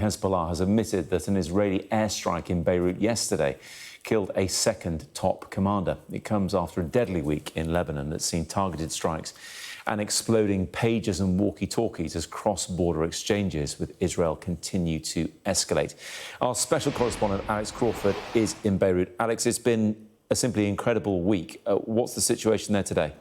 Israel-Hezbollah has admitted that an Israeli airstrike in Beirut yesterday killed a second top commander. It comes after a deadly week in Lebanon that's seen targeted strikes and exploding pagers and walkie-talkies as cross-border exchanges with Israel continue to escalate. Our special correspondent, Alex Crawford, is in Beirut. Alex, it's been a simply incredible week. What's the situation there today?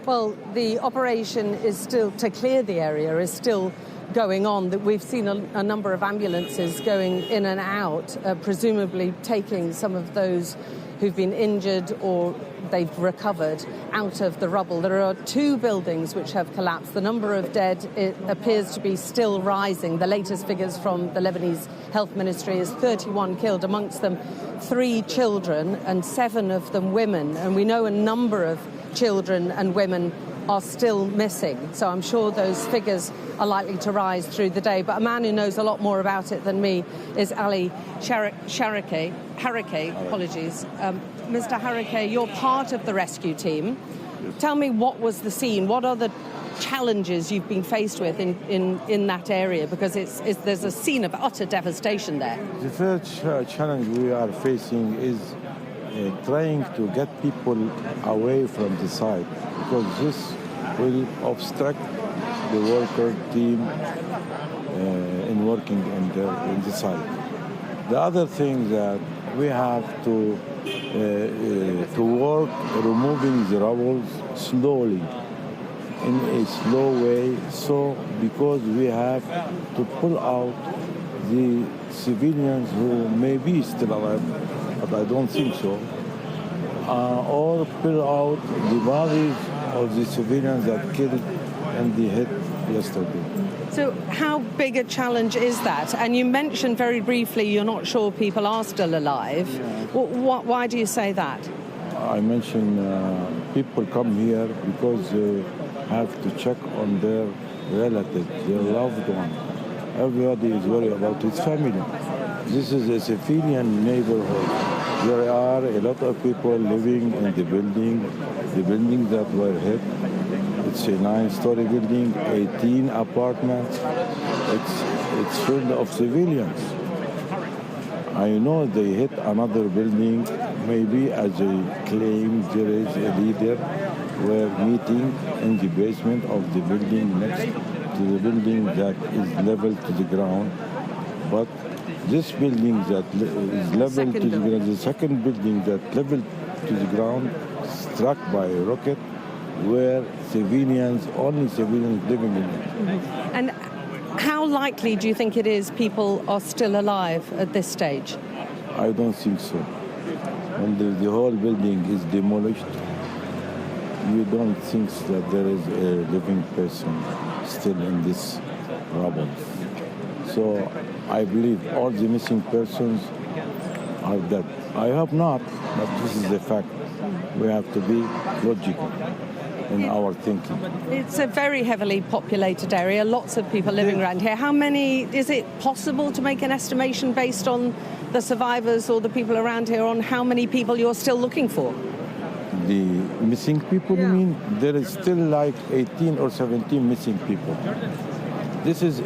Well, the operation is still, to clear the area, is still going on. We've seen a number of ambulances going in and out, presumably taking some of those who've been injured or they've recovered out of the rubble. There are 2 buildings which have collapsed. The number of dead, it appears to be still rising. The latest figures from the Lebanese Health Ministry is 31 killed, amongst them 3 children and 7 of them women. And we know a number of children and women are still missing. So I'm sure those figures are likely to rise through the day. But a man who knows a lot more about it than me is Alex Harake. Apologies. Mr. Harake, you're part of the rescue team. Tell me, what was the scene? What are the challenges you've been faced with in that area? Because there's a scene of utter devastation there. The first challenge we are facing is trying to get people away from the site, because this will obstruct the worker team in working in the site. The other thing that we have to work removing the rubble slowly, in a slow way, so because we have to pull out the civilians who may be still alive, but I don't think so, or pull out the bodies of the civilians that killed and they hit yesterday. So how big a challenge is that? And you mentioned very briefly you're not sure people are still alive. Yeah. Why do you say that? I mentioned people come here because they have to check on their relatives, their loved one. Everybody is worried about his family. This is a civilian neighborhood. There are a lot of people living in the buildings that were hit. It's a 9-story building, 18 apartments. It's full of civilians. I know they hit another building. Maybe, as they claim, there is a leader. We're meeting in the basement of the building next to the building that is level to the ground. But this building that is level to the ground, the second building that level to the ground, struck by a rocket, where only civilians living in it. Mm-hmm. And how likely do you think it is people are still alive at this stage? I don't think so. When the whole building is demolished, you don't think that there is a living person still in this rubble. So I believe all the missing persons are dead. I hope not, but this is a fact. We have to be logical in our thinking. It's a very heavily populated area, lots of people living around here. How many, is it possible to make an estimation based on the survivors or the people around here on how many people you're still looking for? The missing people, you mean? There is still like 18 or 17 missing people. This is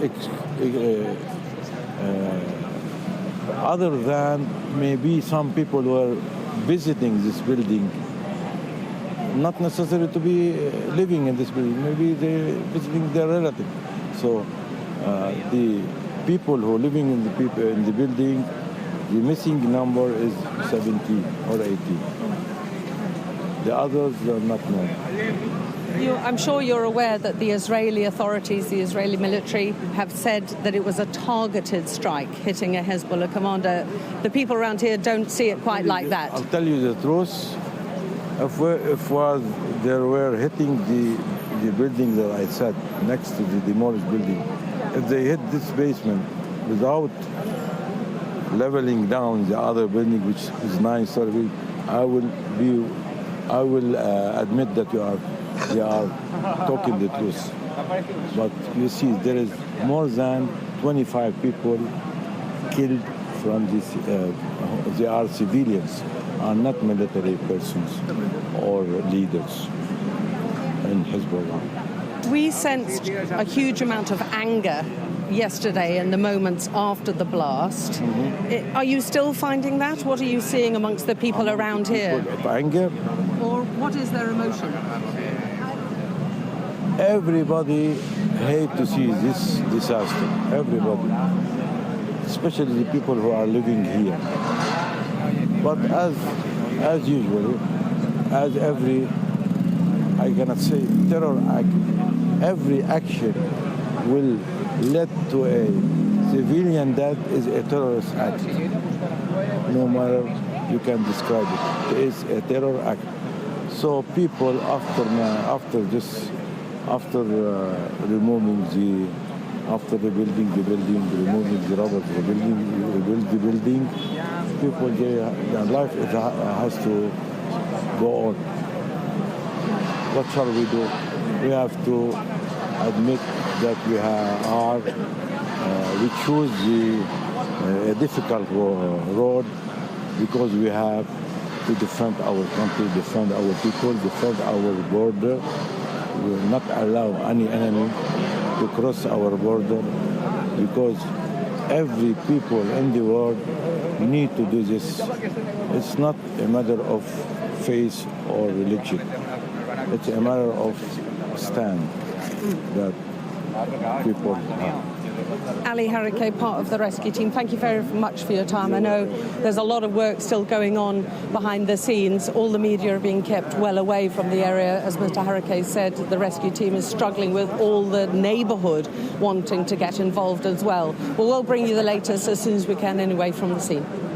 other than maybe some people were visiting this building, not necessary to be living in this building. Maybe they're visiting their relative. So the people who are living in the building, the missing number is 70 or 80. The others are not known. I'm sure you're aware that the Israeli authorities, the Israeli military, have said that it was a targeted strike hitting a Hezbollah commander. The people around here don't see it quite like that. I'll tell you the truth. If they were hitting the building that I said next to the demolished building, if they hit this basement without leveling down the other building, which is 9-story, I will admit that they are talking the truth. But you see, there is more than 25 people killed from this. They are civilians, are not military persons or leaders in Hezbollah. We sensed a huge amount of anger yesterday and the moments after the blast. Are you still finding that? What are you seeing amongst the people around here? Of anger. Or what is their emotion? Everybody hate to see this disaster. Everybody, especially the people who are living here. But as usual, as every, I cannot say terror act, every action will lead to a civilian death is a terrorist act. No matter you can describe it, it is a terror act. So people after removing after the building, removing the rubble, rebuild the building, people, their life has to go on. What shall we do? We have to admit that we choose a difficult road because we have to defend our country, defend our people, defend our border. We will not allow any enemy to cross our border because every people in the world need to do this. It's not a matter of faith or religion. It's a matter of stand that people have. Ali Harake, part of the rescue team, thank you very much for your time. I know there's a lot of work still going on behind the scenes. All the media are being kept well away from the area. As Mr. Harake said, the rescue team is struggling with all the neighbourhood wanting to get involved as well. Well, we'll bring you the latest as soon as we can anyway from the scene.